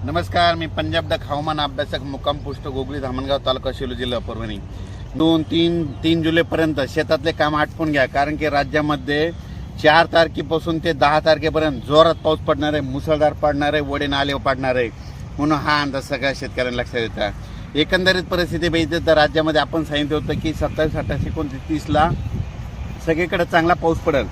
नमस्कार, मी पंजाब द हवामान अभ्यासक मुक्काम पोस्ट गोगली धामणगाव तालुका सेलू जिल्हा परभणी। 3 जुलैपर्यंत शेतातले काम आटपून घ्या, कारण की राज्यामध्ये 4 तारखेपासून ते 10 तारखेपर्यंत जोरात पाऊस पडणार आहे, मुसळधार पडणार आहे, वडे नाले पडणार आहे। म्हणून हा अंदाज सगळ्या शेतकऱ्यांना लक्षात येता। एकंदरीत परिस्थिती बघितली तर राज्यामध्ये आपण सांगितलं होतं की 27, 28, 29ला सगळीकडे चांगला पाऊस पडेल,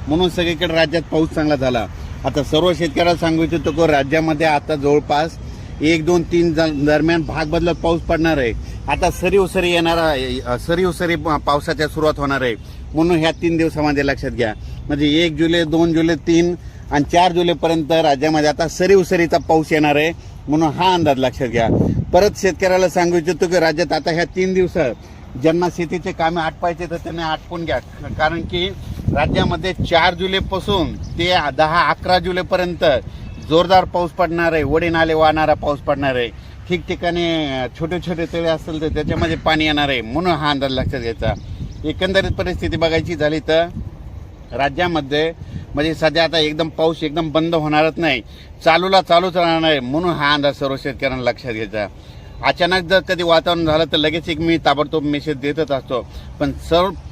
म्हणून सगळीकडे राज्यात पाऊस चांगला झाला। आता सर्व शेतकऱ्याला सांगू इच्छितो की राज्यामध्ये आता जवळपास 1, 2, 3 दरम्यान भाग बदलत पाऊस पडणार आहे। आता सरी येणारा सरी पावसाच्या सुरुवात होणार आहे, म्हणून ह्या 3 दिवसामध्ये लक्षात घ्या। म्हणजे 1 जुलै, 2 जुलै, 3 आणि 4 जुलैपर्यंत राज्यामध्ये आता सरीचा पाऊस येणार आहे, म्हणून हा अंदाज लक्षात घ्या। परत शेतकऱ्याला सांगू इच्छितो की राज्यात आता ह्या 3 दिवसात ज्यांना शेतीचे कामे आटपायचे तर त्यांनी आटपून घ्या, कारण की राज्यामध्ये 4 जुलैपासून ते 10-11 जुलैपर्यंत जोरदार पाऊस पडणार आहे, वडे नाले वाहणारा पाऊस पडणार आहे। ठिकठिकाणी छोटे छोटे तळे असतील तर त्याच्यामध्ये पाणी येणार आहे, म्हणून हा अंदाज लक्षात घ्यायचा। एकंदरीत परिस्थिती बघायची झाली तर राज्यामध्ये म्हणजे सध्या आता एकदम पाऊस एकदम बंद होणारच नाही, चालूच राहणार आहे, म्हणून हा अंदाज सर्व शेतकऱ्यांना लक्षात घ्यायचा। अचानक जर कधी वातावरण झालं तर लगेच एक मी ताबडतोब मेसेज देतच असतो, पण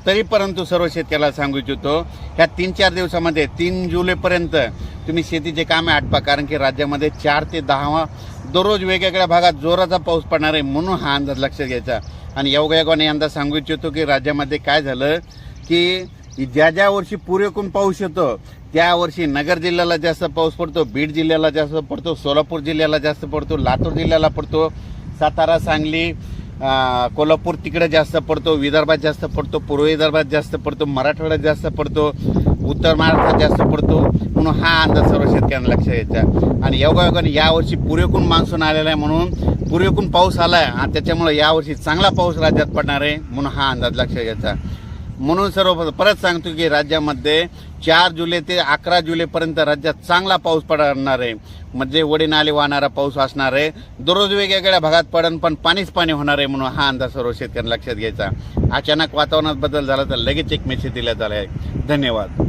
तरी परंतु सर्व शेतकऱ्याला सांगू इच्छितो ह्या 3-4 दिवसामध्ये 3 जुलैपर्यंत तुम्ही शेतीचे कामे आटपा, कारण की राज्यामध्ये 4 ते 10 दररोज वेगवेगळ्या भागात जोराचा पाऊस पडणार आहे, म्हणून हा अंदाज लक्षात घ्यायचा। आणि योगायोगाने अंदाज सांगू इच्छितो की राज्यामध्ये काय झालं की ज्या वर्षी पुरेपूर पाऊस येतो त्या वर्षी नगर जिल्ह्याला जास्त पाऊस पडतो, बीड जिल्ह्याला जास्त पडतो, सोलापूर जिल्ह्याला जास्त पडतो, लातूर जिल्ह्याला पडतो, सातारा, सांगली, कोल्हापूर तिकडे जास्त पडतो, विदर्भात जास्त पडतो, पूर्व विदर्भात जास्त पडतो, मराठवाड्यात जास्त पडतो, उत्तर महाराष्ट्रात जास्त पडतो, म्हणून हा अंदाज सर्व शेतकऱ्यांना लक्षात घ्यायचा। आणि योगायोगाने यावर्षी पुरेपूर मान्सून आलेला आहे, म्हणून पुरेपूर पाऊस आला आहे आणि त्याच्यामुळे यावर्षी चांगला पाऊस राज्यात पडणार आहे, म्हणून हा अंदाज लक्षात घ्यायचा। म्हणून सर्व परत सांगतो की राज्यामध्ये 4 जुलै ते 11 जुलैपर्यंत राज्यात चांगला पाऊस पडणार आहे, म्हणजे वडे नाले वाहणारा पाऊस असणार आहे, दररोज वेगवेगळ्या भागात पडन पण पाणीच पाणी होणार आहे, म्हणून हा अंदाज सर्व शेतकऱ्यांना लक्षात घ्यायचा। अचानक वातावरणात बदल झाला तर लगेच एक मेसेज दिला आहे। धन्यवाद।